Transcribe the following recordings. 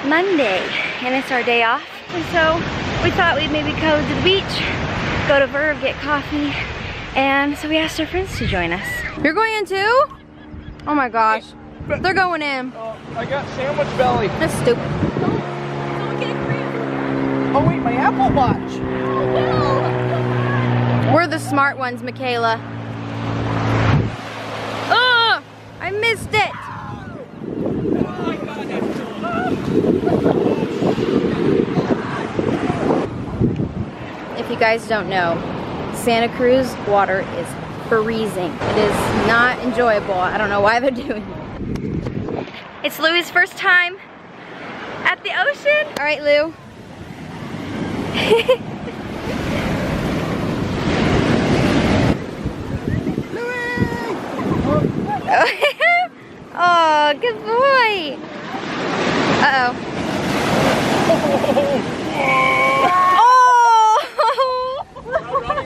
Monday, and it's our day off, and so we thought we'd maybe go to the beach, go to Verve, get coffee, and so we asked our friends to join us. You're going in too? Oh my gosh, they're going in. I got sandwich belly. That's stupid. Don't get a cramp. Oh wait, my Apple Watch. No. We're the smart ones, Michaela. Oh, I missed it. If you guys don't know, Santa Cruz water is freezing. It is not enjoyable. I don't know why they're doing it. It's Lou's first time at the ocean. All right, Lou. Oh, good boy. Uh-oh.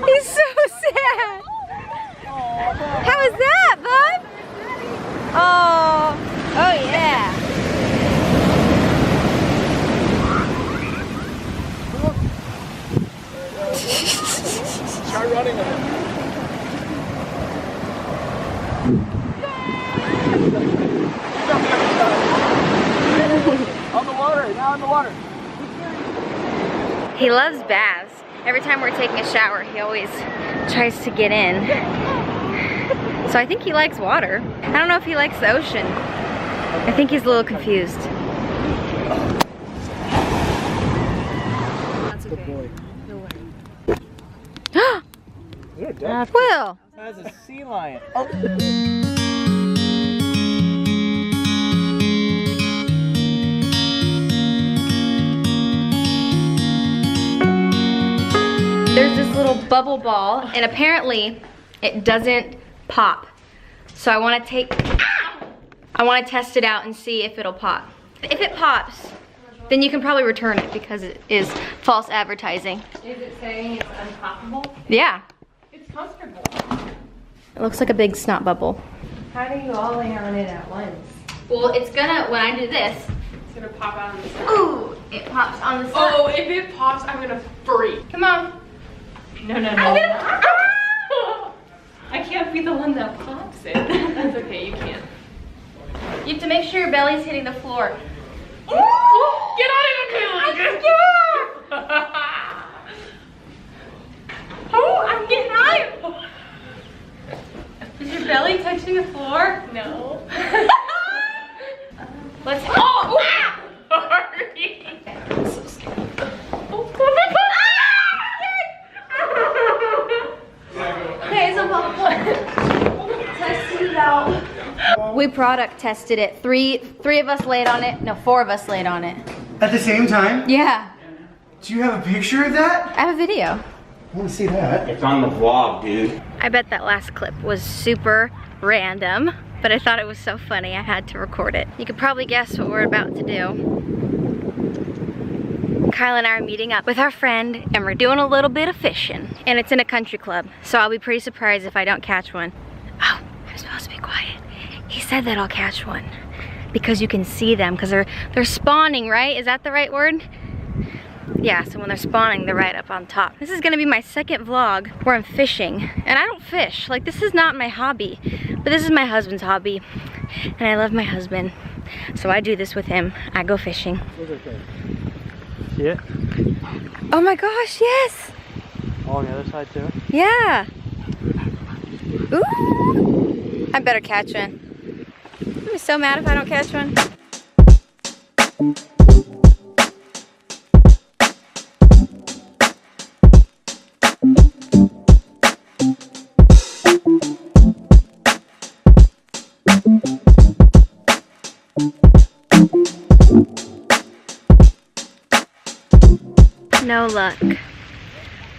He's so sad. How was that, bud? Oh, oh yeah. Try running with it. On the water, now in the water. He loves baths. Every time we're taking a shower, he always tries to get in. So I think he likes water. I don't know if he likes the ocean. I think he's a little confused. That's okay. No way. Will! That's a sea lion. There's this little bubble ball, and apparently it doesn't pop. So I want to test it out and see if it'll pop. If it pops, then you can probably return it because it is false advertising. Is it saying it's unpoppable? Yeah. It's comfortable. It looks like a big snot bubble. How do you all lay on it at once? Well, it's gonna, when I do this, It's gonna pop out on the side. ooh, it pops on the side. Oh, if it pops, I'm gonna freak. Come on. No, no, no. I can't be the one that pops it. That's okay, you can't. You have to make sure your belly's hitting the floor. Get out of here, Oh, I'm getting high. Is your belly touching the floor? No. Let's. Oh! Sorry. I'm so scared. Okay, so test it out. We product tested it. Three of us laid on it. No, 4 of us laid on it. At the same time? Yeah. Do you have a picture of that? I have a video. I want to see that. It's on the vlog, dude. I bet that last clip was super random, but I thought it was so funny I had to record it. You could probably guess what we're about to do. Kyle and I are meeting up with our friend and we're doing a little bit of fishing. And it's in a country club, so I'll be pretty surprised if I don't catch one. Oh, I'm supposed to be quiet. He said that I'll catch one because you can see them because they're spawning, right? Is that the right word? Yeah, so when they're spawning, they're right up on top. This is gonna be my second vlog where I'm fishing. And I don't fish, like this is not my hobby, but this is my husband's hobby. And I love my husband, so I do this with him. I go fishing. Yeah. Oh my gosh, yes! Oh, on the other side too? Yeah. Ooh! I better catch one. I'll be so mad if I don't catch one. No luck.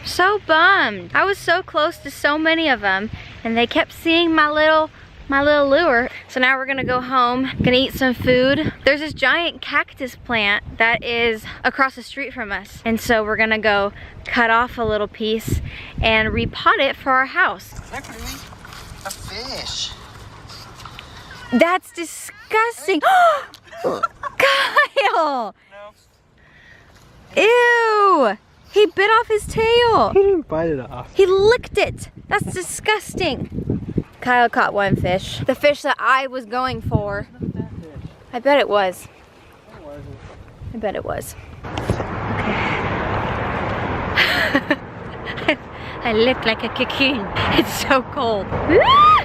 So bummed. I was so close to so many of them and they kept seeing my little lure. So now we're gonna go home, gonna eat some food. There's this giant cactus plant that is across the street from us. And so we're gonna go cut off a little piece and repot it for our house. Is that really a fish? That's disgusting. Kyle! Ew! He bit off his tail. He didn't bite it off. He licked it. That's disgusting. Kyle caught one fish. The fish that I was going for. I bet it was. I bet it was. Okay. I look like a cocoon. It's so cold.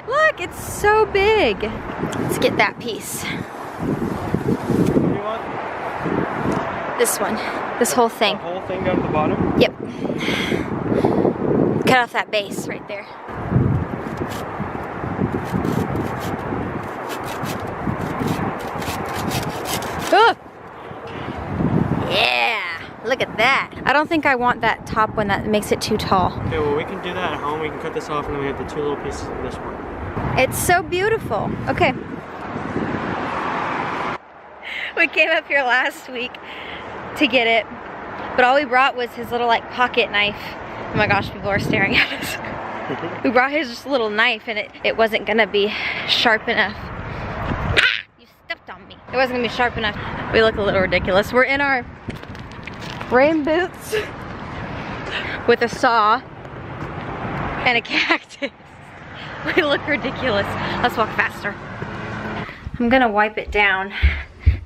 Look, it's so big. Let's get that piece. This one. This whole thing. The whole thing down to the bottom? Yep. Cut off that base right there. Oh! Yeah! Look at that. I don't think I want that top one. That makes it too tall. Okay, well we can do that at home. We can cut this off and then we have the two little pieces of this one. It's so beautiful. Okay. We came up here last week to get it, but all we brought was his little like pocket knife. Oh my gosh, people are staring at us. We brought his just little knife and it wasn't gonna be sharp enough. Ah! You stepped on me. It wasn't gonna be sharp enough. We look a little ridiculous. We're in our rain boots with a saw and a cactus. We look ridiculous. Let's walk faster. I'm gonna wipe it down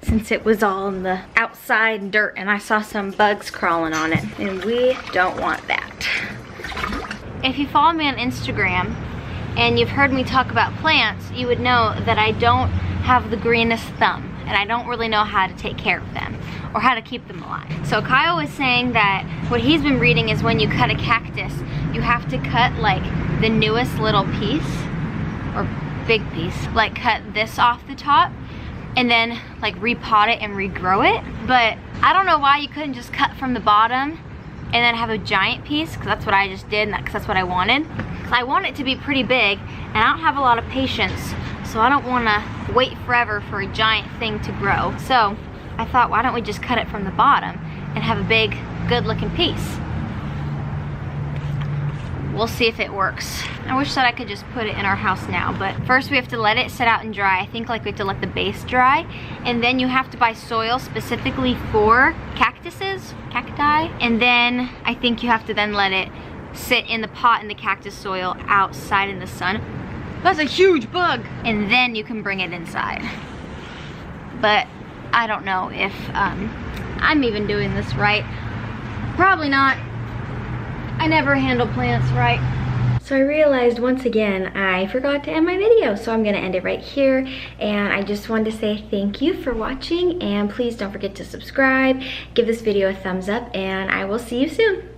since it was all in the outside dirt and I saw some bugs crawling on it and we don't want that. If you follow me on Instagram and you've heard me talk about plants, you would know that I don't have the greenest thumb and I don't really know how to take care of them or how to keep them alive. So Kyle was saying that what he's been reading is when you cut a cactus, you have to cut like the newest little piece or big piece, like cut this off the top and then like repot it and regrow it. But I don't know why you couldn't just cut from the bottom and then have a giant piece, because that's what I just did and because that's what I wanted. I want it to be pretty big and I don't have a lot of patience, so I don't want to wait forever for a giant thing to grow. So I thought, why don't we just cut it from the bottom and have a big, good looking piece. We'll see if it works. I wish that I could just put it in our house now, but first we have to let it sit out and dry. I think like we have to let the base dry, and then you have to buy soil specifically for cactuses, cacti, and then I think you have to then let it sit in the pot in the cactus soil outside in the sun. That's a huge bug! And then you can bring it inside. But I don't know if I'm even doing this right. Probably not. I never handle plants right. So I realized once again I forgot to end my video, so I'm gonna end it right here. And I just wanted to say thank you for watching, and please don't forget to subscribe, give this video a thumbs up, and I will see you soon.